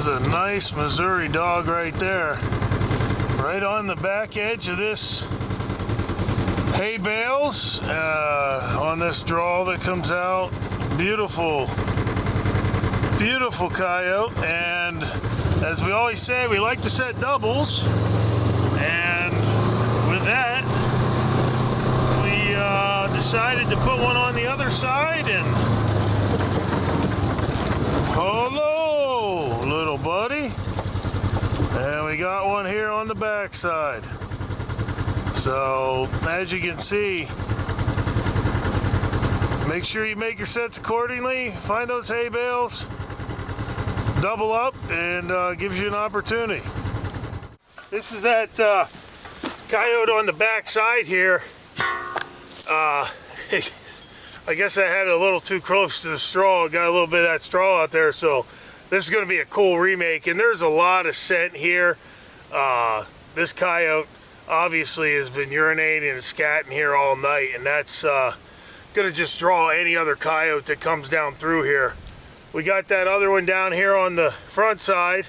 is a nice Missouri dog right there. Right on the back edge of this hay bales, on this draw that comes out. Beautiful, beautiful coyote. And as we always say, we like to set doubles. And with that, we decided to put one on the other side. And hello, little buddy. And we got one here on the back side. So as you can see, make sure you make your sets accordingly. Find those hay bales, double up, and gives you an opportunity. This is that coyote on the back side here. I guess I had it a little too close to the straw. Got a little bit of that straw out there, so this is going to be a cool remake. And there's a lot of scent here. This coyote obviously has been urinating and scatting here all night, and that's going to just draw any other coyote that comes down through here. We got that other one down here on the front side.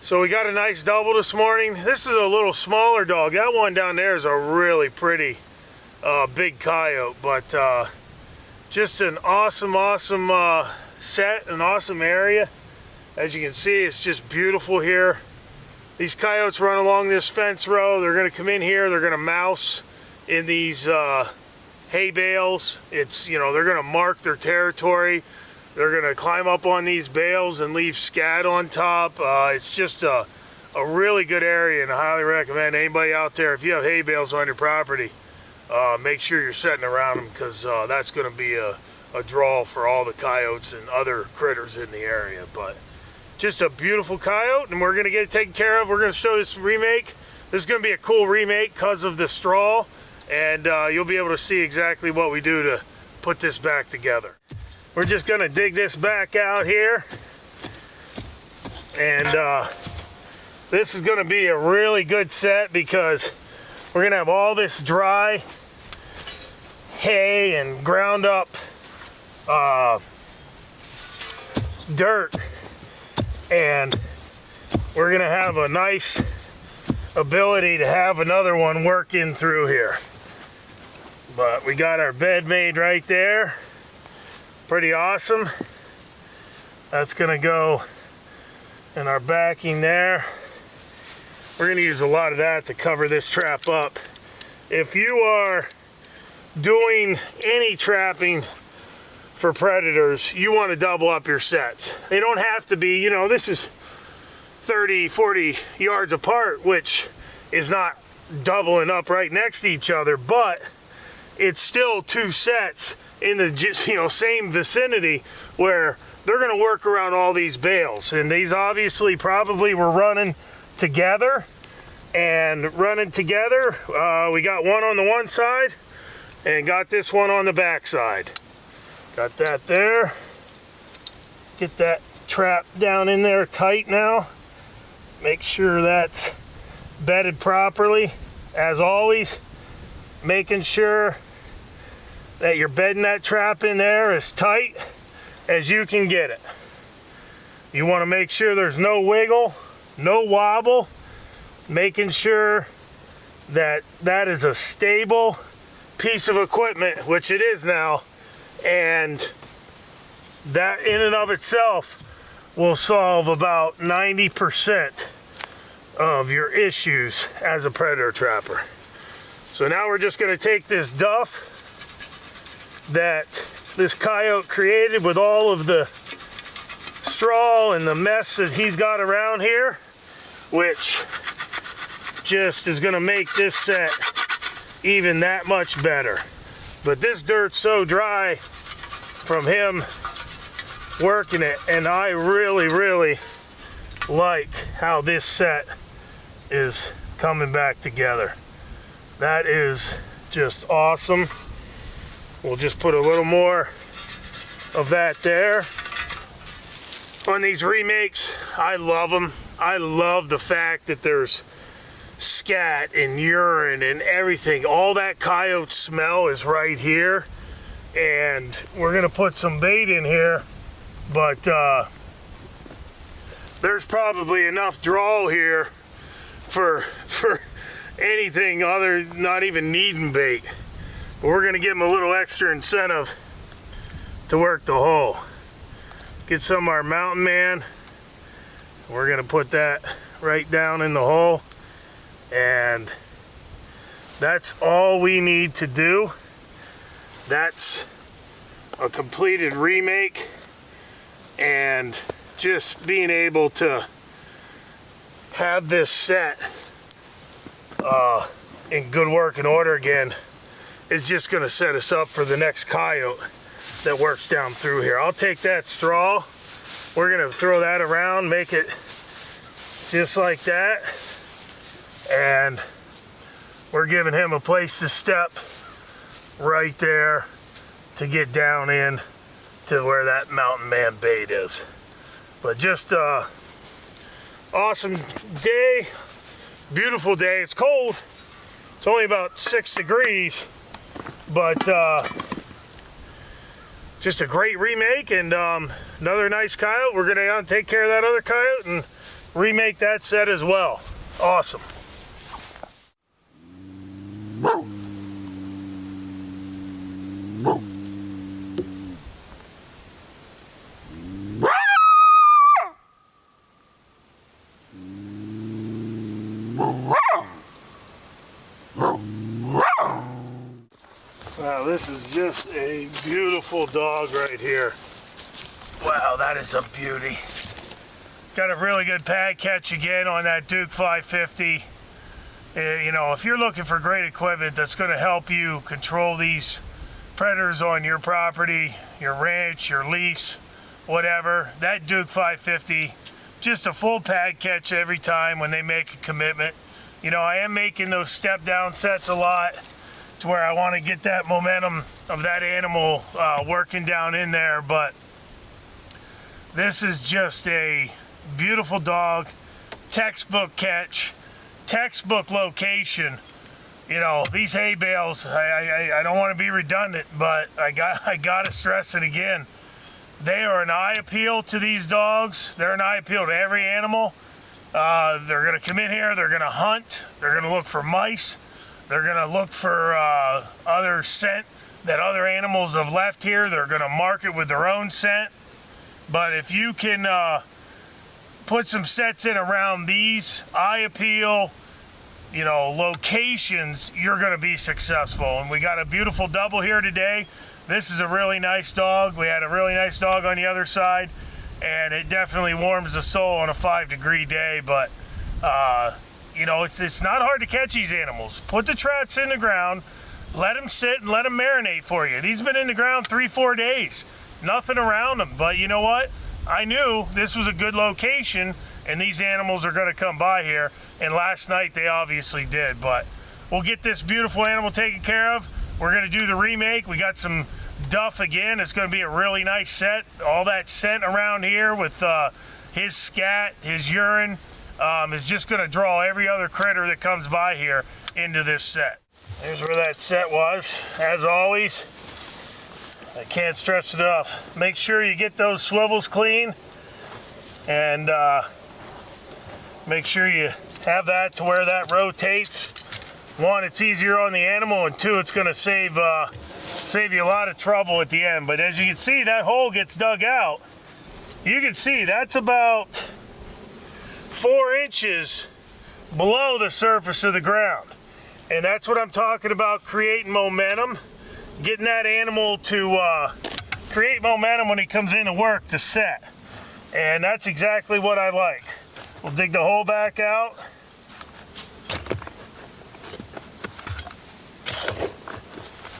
So we got a nice double this morning. This is a little smaller dog. That one down there is a really pretty big coyote, but just an awesome set, an awesome area. As you can see, it's just beautiful here. These coyotes run along this fence row. They're going to come in here. They're going to mouse in these hay bales. It's, you know, they're going to mark their territory. They're going to climb up on these bales and leave scat on top. It's just a really good area, and I highly recommend anybody out there, if you have hay bales on your property, make sure you're setting around them, because that's going to be a draw for all the coyotes and other critters in the area. But just a beautiful coyote, and we're going to get it taken care of. We're going to show this remake. This is going to be a cool remake because of the straw, and you'll be able to see exactly what we do to put this back together. We're just going to dig this back out here, and this is going to be a really good set, because we're going to have all this dry hay and ground up dirt, and we're going to have a nice ability to have another one working through here. But we got our bed made right there. Pretty awesome. That's going to go in our backing there. We're going to use a lot of that to cover this trap up. If you are doing any trapping for predators, you want to double up your sets. They don't have to be, you know, this is 30, 40 yards apart, which is not doubling up right next to each other, but it's still two sets in the, you know, same vicinity, where they're going to work around all these bales. And these obviously probably were running together, and we got one on the one side and got this one on the back side. Got that there. Get that trap down in there tight now. Make sure that's bedded properly. As always, making sure that you're bedding that trap in there as tight as you can get it. You want to make sure there's no wiggle, no wobble, making sure that that is a stable piece of equipment, which it is now, and that in and of itself will solve about 90% of your issues as a predator trapper. So now we're just going to take this duff that this coyote created with all of the straw and the mess that he's got around here, which just is going to make this set even that much better. But this dirt's so dry from him working it, and I really like how this set is coming back together. That is just awesome. We'll just put a little more of that there. On these remakes, I love them. I love the fact that there's scat and urine and everything. All that coyote smell is right here. And we're gonna put some bait in here, but there's probably enough draw here for anything other, not even needing bait. But we're gonna give him a little extra incentive to work the hole. Get some of our mountain man. We're gonna put that right down in the hole, and that's all we need to do. That's a completed remake, and just being able to have this set in good working order again is just going to set us up for the next coyote that works down through here. I'll take that straw, we're going to throw that around, make it just like that, and we're giving him a place to step right there to get down in to where that mountain man bait is. But just awesome day, beautiful day. It's cold, it's only about 6 degrees, but just a great remake, and another nice coyote. We're gonna take care of that other coyote and remake that set as well. Awesome. Wow, this is just a beautiful dog right here. Wow, that is a beauty. Got a really good pad catch again on that Duke 550. You know, if you're looking for great equipment that's going to help you control these predators on your property, your ranch, your lease, whatever, that Duke 550, just a full pad catch every time when they make a commitment. You know, I am making those step down sets a lot to where I want to get that momentum of that animal working down in there, but this is just a beautiful dog, textbook catch, textbook location. You know, these hay bales, I don't want to be redundant, but I got to stress it again. They are an eye appeal to these dogs. They're an eye appeal to every animal. They're going to come in here, they're going to hunt, they're going to look for mice, they're going to look for other scent that other animals have left here. They're going to mark it with their own scent. But if you can put some sets in around these eye appeal, you know, locations, you're going to be successful. And we got a beautiful double here today. This is a really nice dog. We had a really nice dog on the other side, and it definitely warms the soul on a 5-degree day. But you know, it's not hard to catch these animals. Put the traps in the ground, let them sit and let them marinate for you. These have been in the ground 3-4 days, nothing around them. But you know what? I knew this was a good location and these animals are going to come by here, and last night they obviously did. But we'll get this beautiful animal taken care of. We're going to do the remake. We got some duff again. It's going to be a really nice set. All that scent around here with his scat, his urine, is just going to draw every other critter that comes by here into this set. Here's where that set was. As always, I can't stress it enough. Make sure you get those swivels clean, and make sure you have that to where that rotates. One, it's easier on the animal, and two, it's going to save you a lot of trouble at the end. But as you can see, that hole gets dug out. You can see that's about 4 inches below the surface of the ground. And that's what I'm talking about, creating momentum, getting that animal to create momentum when he comes in to work to set. And that's exactly what I like. We'll dig the hole back out.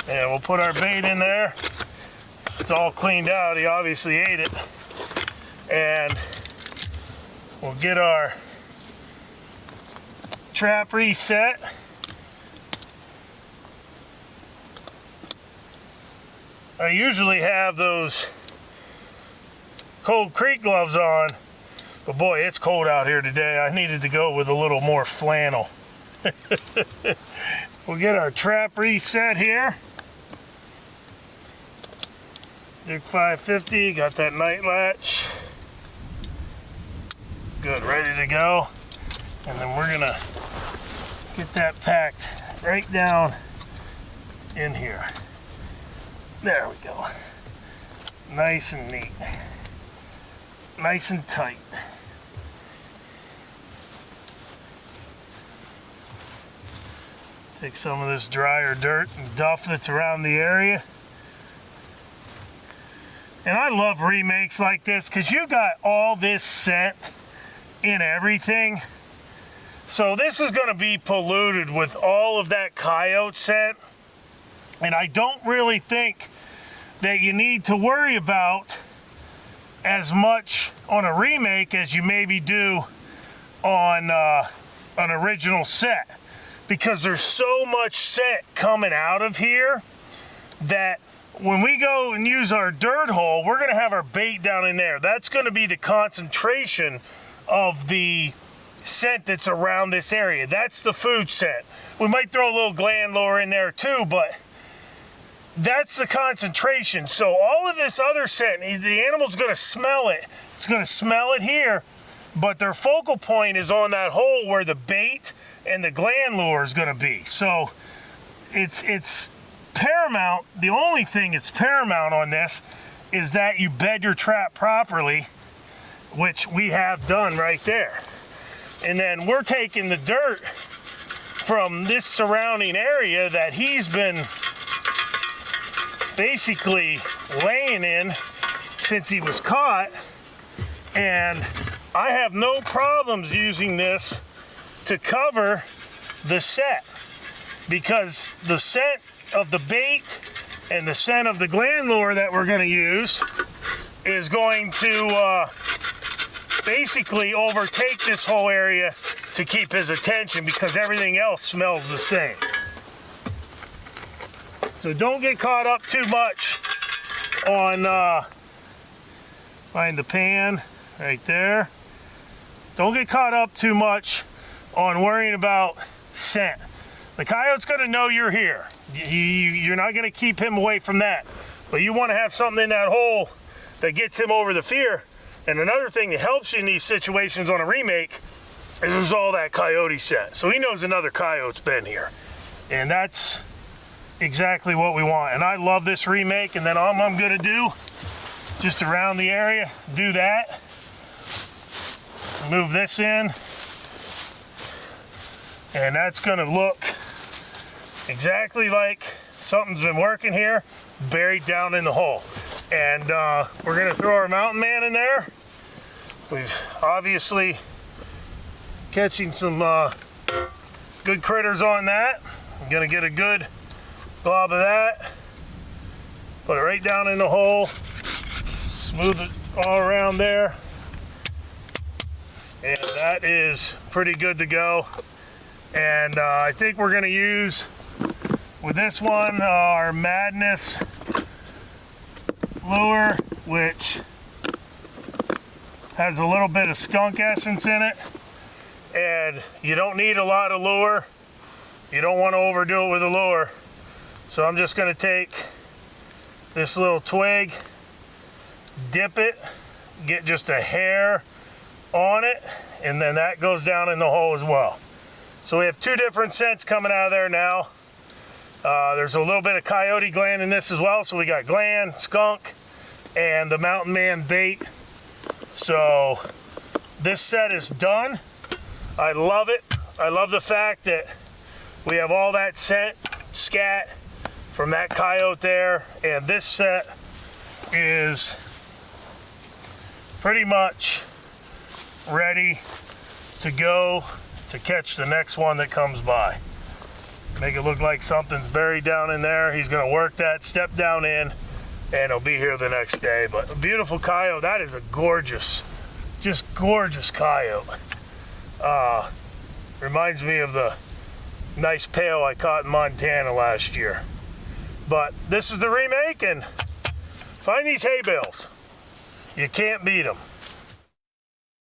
And we'll put our bait in there. It's all cleaned out. He obviously ate it. And we'll get our trap reset. I usually have those Cold Creek gloves on, but boy, it's cold out here today. I needed to go with a little more flannel. We'll get our trap reset here. Duke 550, got that night latch. Good, ready to go. And then we're gonna get that packed right down in here. There we go. Nice and neat. Nice and tight. Take some of this drier dirt and duff that's around the area. And I love remakes like this because you got all this scent in everything. So this is going to be polluted with all of that coyote scent. And I don't really think that you need to worry about as much on a remake as you maybe do on an original set. Because there's so much scent coming out of here that when we go and use our dirt hole, we're going to have our bait down in there. That's going to be the concentration of the scent that's around this area. That's the food scent. We might throw a little gland lure in there too, but that's the concentration. So all of this other scent, the animal's going to smell it. It's going to smell it here, but their focal point is on that hole where the bait and the gland lure is going to be. So it's paramount. The only thing that's paramount on this is that you bed your trap properly, which we have done right there. And then we're taking the dirt from this surrounding area that he's been basically laying in since he was caught, and I have no problems using this to cover the set, because the scent of the bait and the scent of the gland lure that we're going to use is going to basically overtake this whole area to keep his attention, because everything else smells the same. So don't get caught up too much on find the pan right there. Don't get caught up too much on worrying about scent. The coyote's going to know you're here. You're not going to keep him away from that. But you want to have something in that hole that gets him over the fear. And another thing that helps you in these situations on a remake is there's all that coyote scent. So he knows another coyote's been here. And that's exactly what we want. And I love this remake. And then all I'm going to do, just around the area, do that. Move this in. And that's going to look exactly like something's been working here, buried down in the hole. And we're going to throw our mountain man in there. We've obviously catching some good critters on that. I'm going to get a good blob of that. Put it right down in the hole. Smooth it all around there. And that is pretty good to go. And I think we're going to use, with this one, our Madness lure, which has a little bit of skunk essence in it. And you don't need a lot of lure. You don't want to overdo it with a lure. So I'm just going to take this little twig, dip it, get just a hair on it, and then that goes down in the hole as well. So we have two different scents coming out of there now. There's a little bit of coyote gland in this as well. So we got gland, skunk, and the mountain man bait. So this set is done. I love it. I love the fact that we have all that scent, scat, from that coyote there. And this set is pretty much ready to go to catch the next one that comes by. Make it look like something's buried down in there. He's going to work that, step down in, and he'll be here the next day. But a beautiful coyote. That is a gorgeous, just gorgeous coyote. Reminds me of the nice pail I caught in Montana last year. But this is the remake, and find these hay bales. You can't beat them.